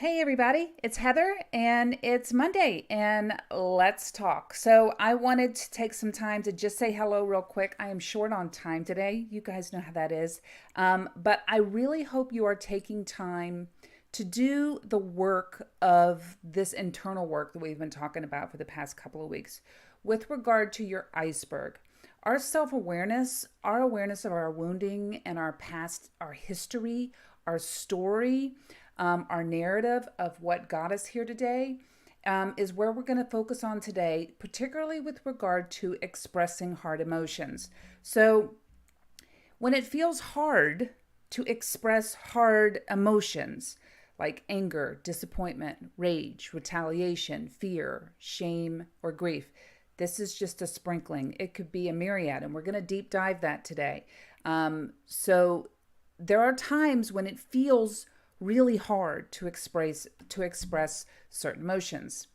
Hey everybody, it's Heather and it's Monday and let's talk. So, I wanted to take some time to just say hello real quick. I am short on time today. You guys know how that is. But I really hope you are taking time to do the work of this internal work that we've been talking about for the past couple of weeks with regard to your iceberg. Our self awareness, our awareness of our wounding and our past, our history, our story, our narrative of what got us here today is where we're going to focus on today, particularly with regard to expressing hard emotions. So, when it feels hard to express hard emotions like anger, disappointment, rage, retaliation, fear, shame, or grief, this is just a sprinkling. It could be a myriad, and we're going to deep dive that today. So, there are times when it feels really hard to express certain emotions.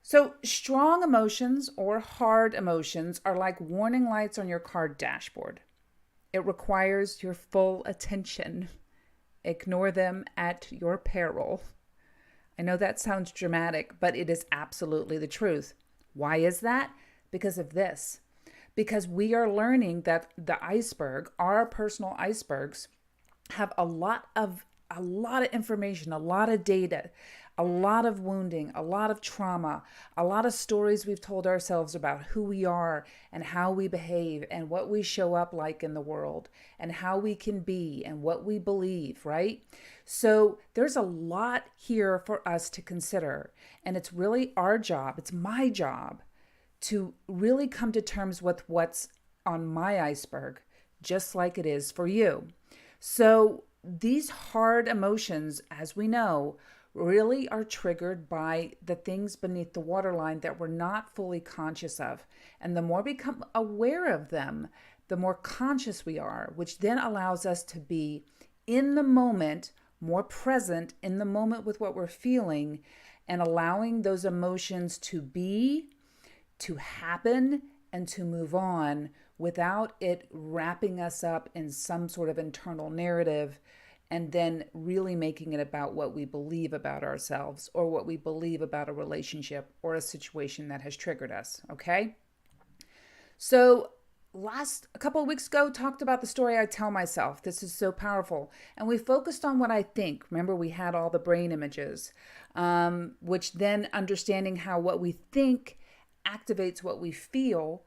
So, strong emotions or hard emotions are like warning lights on your car dashboard. It requires your full attention. Ignore them at your peril. I know that sounds dramatic, but it is absolutely the truth. Why is that? Because of this. Because we are learning that the iceberg, our personal icebergs, have a lot of information, a lot of data, a lot of wounding, a lot of trauma, a lot of stories we've told ourselves about who we are and how we behave and what we show up like in the world and how we can be and what we believe, right? So there's a lot here for us to consider. And it's really our job, it's my job to really come to terms with what's on my iceberg, just like it is for you. So these hard emotions, as we know, really are triggered by the things beneath the waterline that we're not fully conscious of. And the more we become aware of them, the more conscious we are, which then allows us to be in the moment, more present in the moment with what we're feeling, and allowing those emotions to be, to happen, and to move on without it wrapping us up in some sort of internal narrative and then really making it about what we believe about ourselves or what we believe about a relationship or a situation that has triggered us. Okay. So, a couple of weeks ago, talked about the story I tell myself. This is so powerful. And we focused on what I think. Remember, we had all the brain images, which then understanding how what we think activates what we feel,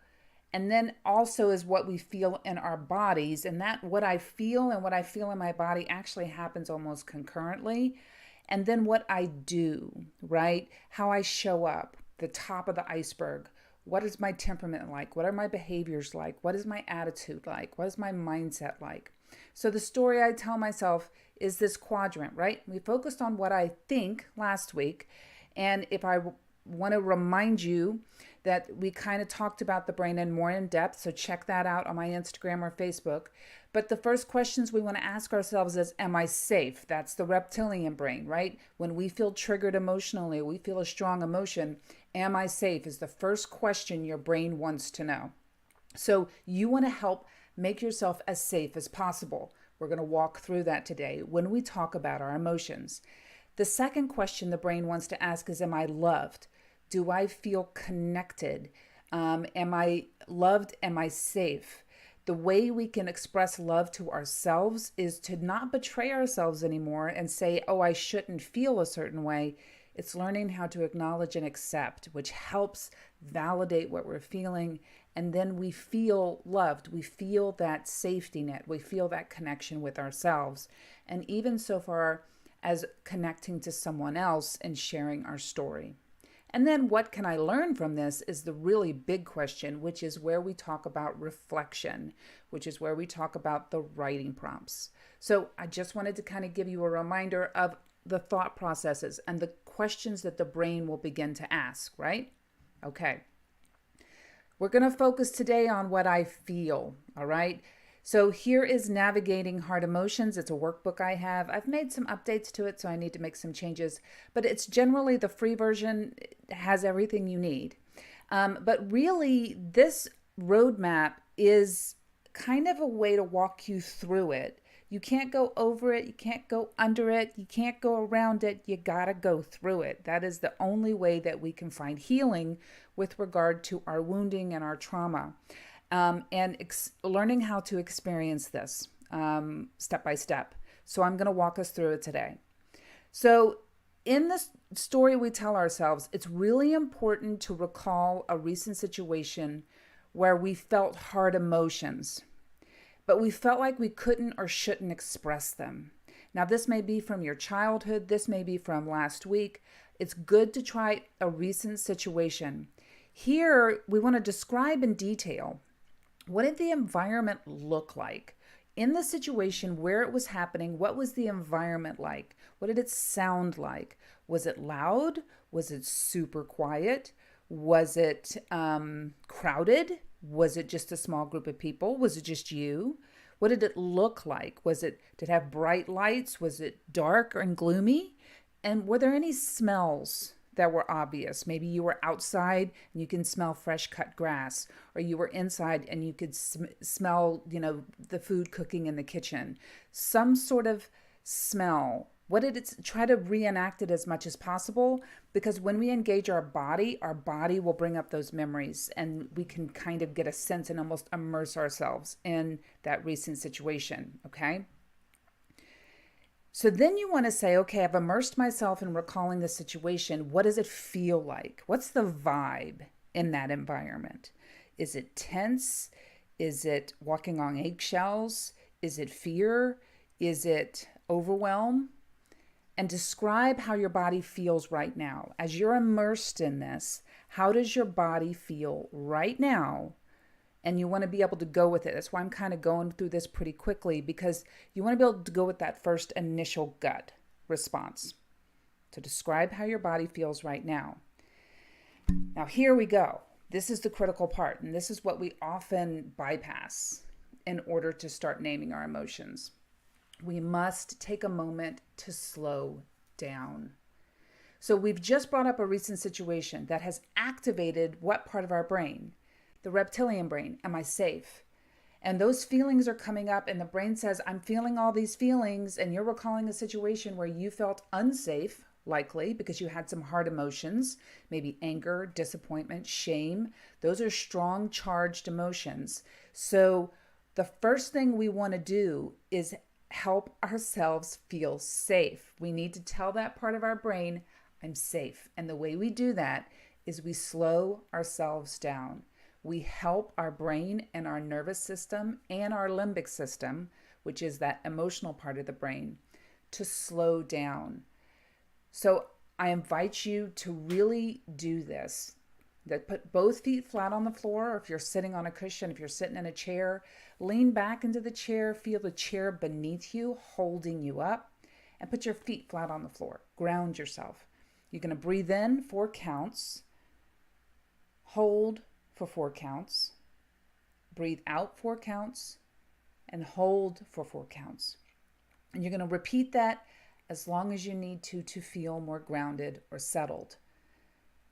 and then also is what we feel in our bodies. And that what I feel and what I feel in my body actually happens almost concurrently. And then what I do, right? How I show up, the top of the iceberg. What is my temperament like? What are my behaviors like? What is my attitude like? What is my mindset like? So the story I tell myself is this quadrant, right? We focused on what I think last week. And if I want to remind you that we kind of talked about the brain in more in depth, so check that out on my Instagram or Facebook. But the first questions we want to ask ourselves is, am I safe? That's the reptilian brain, right? When we feel triggered emotionally, we feel a strong emotion, am I safe is the first question your brain wants to know. So you want to help make yourself as safe as possible. We're going to walk through that today when we talk about our emotions. The second question the brain wants to ask is, am I loved? Do I feel connected? Am I loved? Am I safe? The way we can express love to ourselves is to not betray ourselves anymore and say, oh, I shouldn't feel a certain way. It's learning how to acknowledge and accept, which helps validate what we're feeling. And then we feel loved. We feel that safety net. We feel that connection with ourselves. And even so far as connecting to someone else and sharing our story. And then what can I learn from this is the really big question, which is where we talk about reflection, which is where we talk about the writing prompts. So I just wanted to kind of give you a reminder of the thought processes and the questions that the brain will begin to ask, right? Okay. We're going to focus today on what I feel, all right? So here is Navigating Hard Emotions. It's a workbook I have. I've made some updates to it, so I need to make some changes. But it's generally the free version. It has everything you need. But really, this roadmap is kind of a way to walk you through it You can't go over it. You can't go under it. You can't go around it. You got to go through it. That is the only way that we can find healing with regard to our wounding and our trauma. Learning how to experience this step by step. So I'm going to walk us through it today. So in this story we tell ourselves, it's really important to recall a recent situation where we felt hard emotions, but we felt like we couldn't or shouldn't express them. Now, this may be from your childhood. This may be from last week. It's good to try a recent situation. Here, we want to describe in detail, what did the environment look like? In the situation where it was happening, what was the environment like? What did it sound like? Was it loud? Was it super quiet? Was it crowded? Was it just a small group of people? Was it just you? What did it look like? Did it have bright lights? Was it dark and gloomy? And were there any smells that were obvious? Maybe you were outside and you can smell fresh cut grass, or you were inside and you could smell, the food cooking in the kitchen. Some sort of smell. What did it try to reenact it as much as possible? Because when we engage our body will bring up those memories, and we can kind of get a sense and almost immerse ourselves in that recent situation, okay? So then you want to say, okay, I've immersed myself in recalling the situation. What does it feel like? What's the vibe in that environment? Is it tense? Is it walking on eggshells? Is it fear? Is it overwhelm? And describe how your body feels right now. As you're immersed in this, how does your body feel right now? And you want to be able to go with it. That's why I'm kind of going through this pretty quickly, because you want to be able to go with that first initial gut response. So describe how your body feels right now. Now, here we go. This is the critical part, and this is what we often bypass in order to start naming our emotions. We must take a moment to slow down. So we've just brought up a recent situation that has activated what part of our brain? The reptilian brain. Am I safe? And those feelings are coming up, and the brain says, I'm feeling all these feelings, and you're recalling a situation where you felt unsafe, likely because you had some hard emotions, maybe anger, disappointment, shame. Those are strong, charged emotions. So the first thing we want to do is help ourselves feel safe. We need to tell that part of our brain, I'm safe. And the way we do that is we slow ourselves down. We help our brain and our nervous system and our limbic system, which is that emotional part of the brain, to slow down. So I invite you to really do this. That put both feet flat on the floor, or if you're sitting on a cushion, if you're sitting in a chair, lean back into the chair, feel the chair beneath you, holding you up, and put your feet flat on the floor. Ground yourself. You're going to breathe in 4 counts, hold for 4 counts, breathe out 4 counts, and hold for 4 counts. And you're going to repeat that as long as you need to feel more grounded or settled.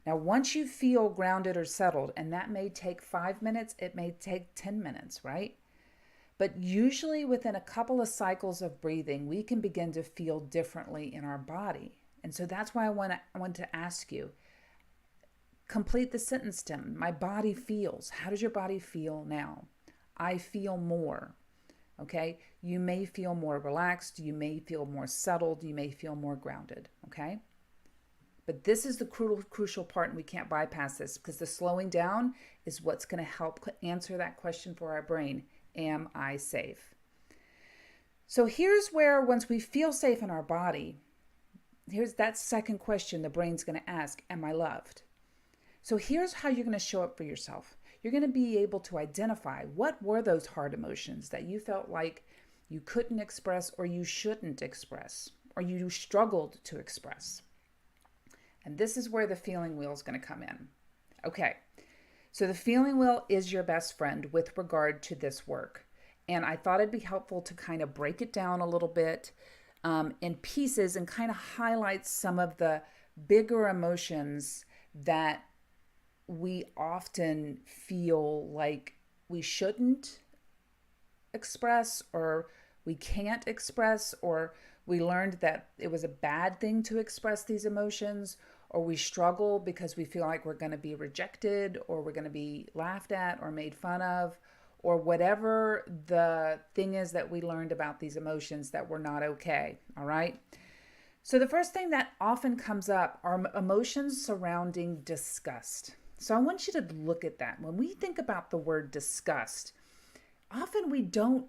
Now, once you feel grounded or settled, and that may take 5 minutes, it may take 10 minutes, right? But usually within a couple of cycles of breathing, we can begin to feel differently in our body. And so that's why I want to ask you, complete the sentence, Tim. My body feels. How does your body feel now? I feel more. Okay? You may feel more relaxed. You may feel more settled. You may feel more grounded. Okay? But this is the crucial part, and we can't bypass this, because the slowing down is what's going to help answer that question for our brain. Am I safe? So here's where, once we feel safe in our body, here's that second question the brain's going to ask, am I loved? So here's how you're going to show up for yourself. You're going to be able to identify what were those hard emotions that you felt like you couldn't express, or you shouldn't express, or you struggled to express. And this is where the feeling wheel is going to come in. Okay, so the feeling wheel is your best friend with regard to this work. And I thought it'd be helpful to kind of break it down a little bit in pieces and kind of highlight some of the bigger emotions that we often feel like we shouldn't express, or we can't express, or we learned that it was a bad thing to express these emotions, or we struggle because we feel like we're going to be rejected, or we're going to be laughed at or made fun of, or whatever the thing is that we learned about these emotions that were not okay. All right. So, the first thing that often comes up are emotions surrounding disgust. So, I want you to look at that. When we think about the word disgust, often we don't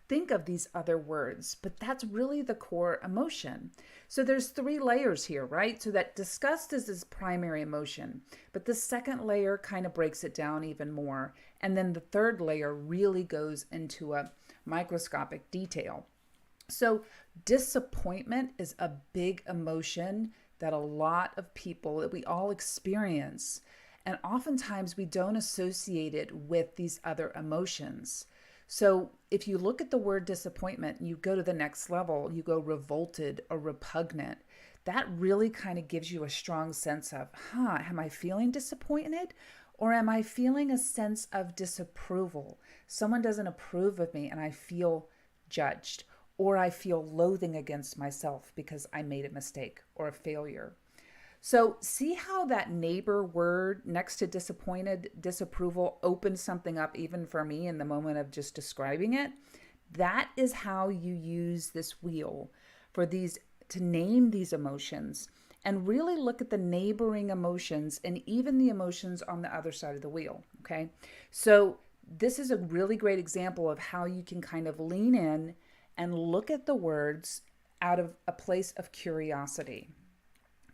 think of these other words, but that's really the core emotion. So there's three layers here, right? So that disgust is this primary emotion, but the second layer kind of breaks it down even more. And then the third layer really goes into a microscopic detail. So disappointment is a big emotion that a lot of people, that we all experience. And oftentimes we don't associate it with these other emotions. So if you look at the word disappointment, you go to the next level, you go revolted or repugnant. That really kind of gives you a strong sense of, am I feeling disappointed? Or am I feeling a sense of disapproval? Someone doesn't approve of me and I feel judged, or I feel loathing against myself because I made a mistake or a failure. So see how that neighbor word next to disappointed, disapproval opens something up even for me in the moment of just describing it. That is how you use this wheel for these, to name these emotions and really look at the neighboring emotions and even the emotions on the other side of the wheel. Okay. So this is a really great example of how you can kind of lean in and look at the words out of a place of curiosity.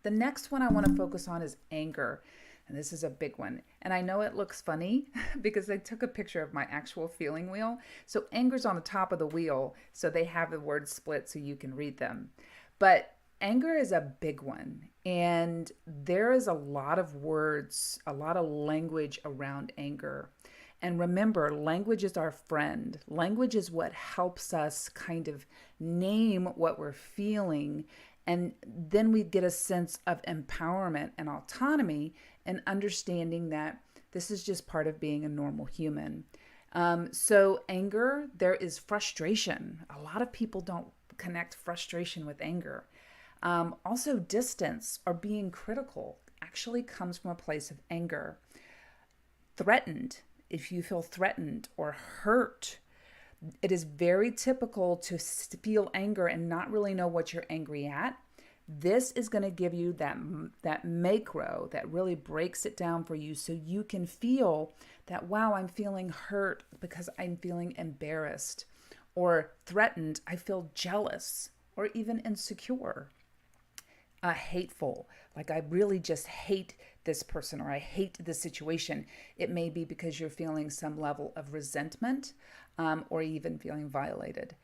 The next one I want to focus on is anger. And this is a big one. And I know it looks funny because I took a picture of my actual feeling wheel. So anger's on the top of the wheel. So they have the words split so you can read them. But anger is a big one. And there is a lot of words, a lot of language around anger. And remember, language is our friend. Language is what helps us kind of name what we're feeling. And then we get a sense of empowerment and autonomy and understanding that this is just part of being a normal human. So anger, there is frustration. A lot of people don't connect frustration with anger. Also, distance or being critical actually comes from a place of anger. Threatened, if you feel threatened or hurt, it is very typical to feel anger and not really know what you're angry at. This is going to give you that macro that really breaks it down for you so you can feel that, wow, I'm feeling hurt because I'm feeling embarrassed, or threatened, I feel jealous or even insecure. Hateful, like I really just hate this person or I hate this situation. It may be because you're feeling some level of resentment or even feeling violated.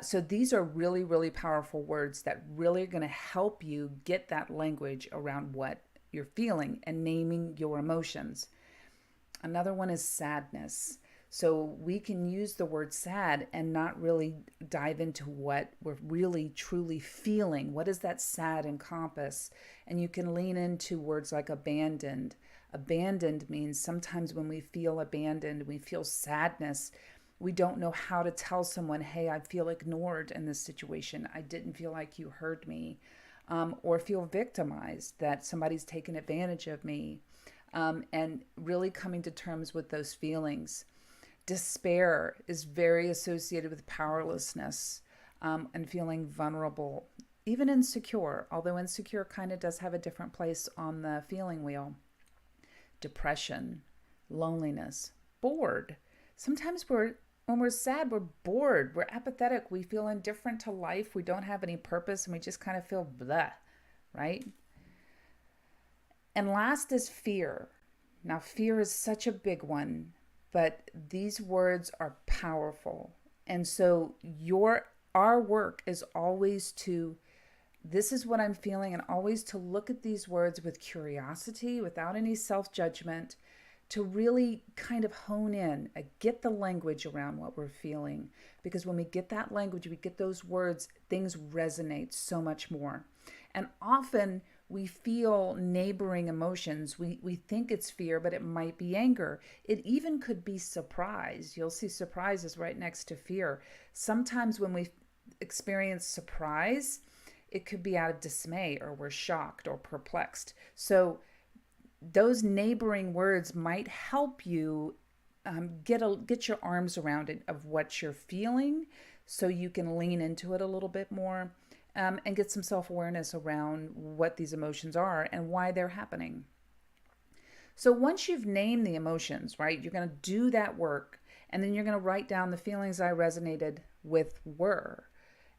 So these are really, really powerful words that really are going to help you get that language around what you're feeling and naming your emotions. Another one is sadness. So we can use the word sad and not really dive into what we're really truly feeling. What does that sad encompass? And you can lean into words like abandoned. Abandoned means sometimes when we feel abandoned, we feel sadness. We don't know how to tell someone, hey, I feel ignored in this situation. I didn't feel like you heard me. Or feel victimized, that somebody's taken advantage of me. And really coming to terms with those feelings. Despair is very associated with powerlessness and feeling vulnerable, even insecure, although insecure kind of does have a different place on the feeling wheel. Depression, loneliness, bored. Sometimes when we're sad, we're bored, we're apathetic, we feel indifferent to life, we don't have any purpose, and we just kind of feel blah, right? And last is fear. Now, fear is such a big one, but these words are powerful. And so our work is always to, this is what I'm feeling, and always to look at these words with curiosity, without any self-judgment, to really kind of hone in, get the language around what we're feeling. Because when we get that language, we get those words, things resonate so much more. And often we feel neighboring emotions. We think it's fear, but it might be anger. It even could be surprise. You'll see surprise is right next to fear. Sometimes when we experience surprise, it could be out of dismay, or we're shocked or perplexed. So those neighboring words might help you get your arms around it of what you're feeling, so you can lean into it a little bit more, and get some self-awareness around what these emotions are and why they're happening. So once you've named the emotions, right, you're going to do that work, and then you're going to write down the feelings I resonated with were,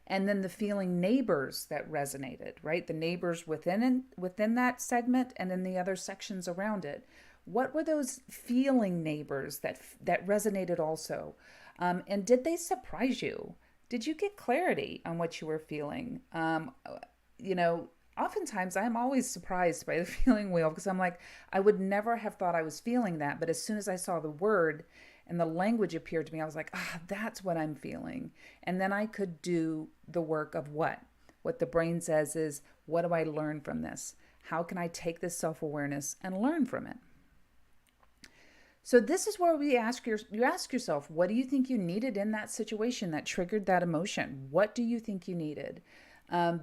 and then the feeling neighbors that resonated, right? The neighbors within that segment, and then the other sections around it. What were those feeling neighbors that resonated also? And did they surprise you? Did you get clarity on what you were feeling? You know, Oftentimes I'm always surprised by the feeling wheel, because I'm like, I would never have thought I was feeling that. But as soon as I saw the word and the language appeared to me, I was like, that's what I'm feeling. And then I could do the work of what the brain says is, what do I learn from this? How can I take this self-awareness and learn from it? So this is where you ask yourself, what do you think you needed in that situation that triggered that emotion? What do you think you needed?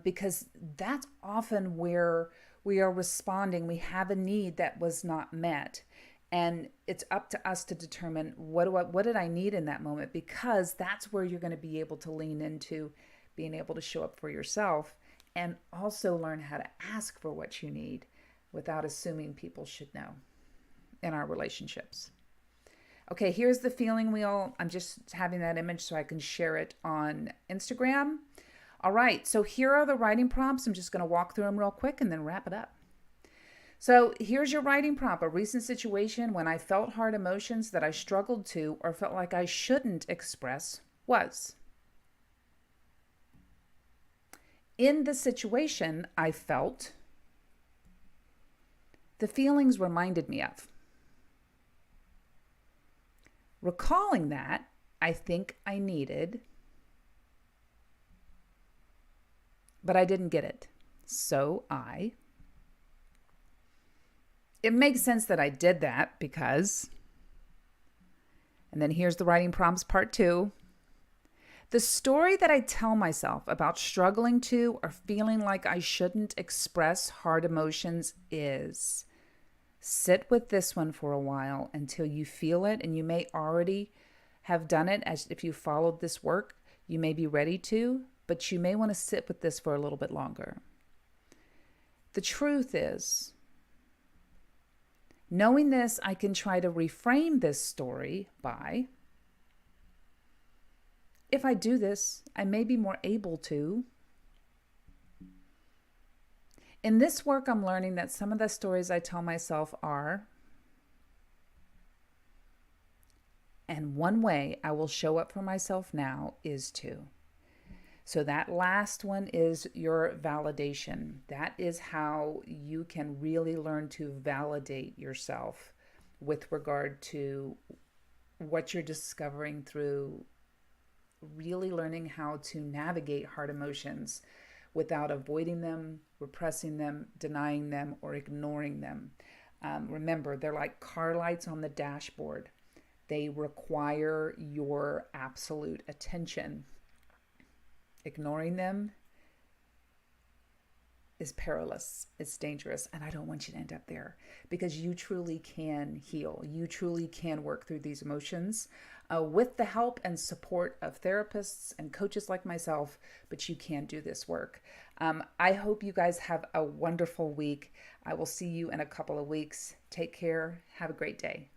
Because that's often where we are responding. We have a need that was not met. And it's up to us to determine what did I need in that moment, because that's where you're going to be able to lean into being able to show up for yourself, and also learn how to ask for what you need without assuming people should know in our relationships. Okay, here's the feeling wheel. I'm just having that image so I can share it on Instagram. All right, so here are the writing prompts. I'm just going to walk through them real quick and then wrap it up. So here's your writing prompt. A recent situation when I felt hard emotions that I struggled to or felt like I shouldn't express was. In the situation I felt, the feelings reminded me of. Recalling that, I think I needed, but I didn't get it. So it makes sense that I did that because, and then here's the writing prompts part 2. The story that I tell myself about struggling to or feeling like I shouldn't express hard emotions is, sit with this one for a while until you feel it, and you may already have done it as if you followed this work. You may be ready to, but you may want to sit with this for a little bit longer. The truth is, knowing this, I can try to reframe this story by, if I do this, I may be more able to. In this work, I'm learning that some of the stories I tell myself are, and one way I will show up for myself now is to. So that last one is your validation. That is how you can really learn to validate yourself with regard to what you're discovering through really learning how to navigate hard emotions without avoiding them, repressing them, denying them, or ignoring them. Remember, they're like car lights on the dashboard. They require your absolute attention. Ignoring them is perilous. It's dangerous. And I don't want you to end up there, because you truly can heal. You truly can work through these emotions with the help and support of therapists and coaches like myself, but you can do this work. I hope you guys have a wonderful week. I will see you in a couple of weeks. Take care. Have a great day.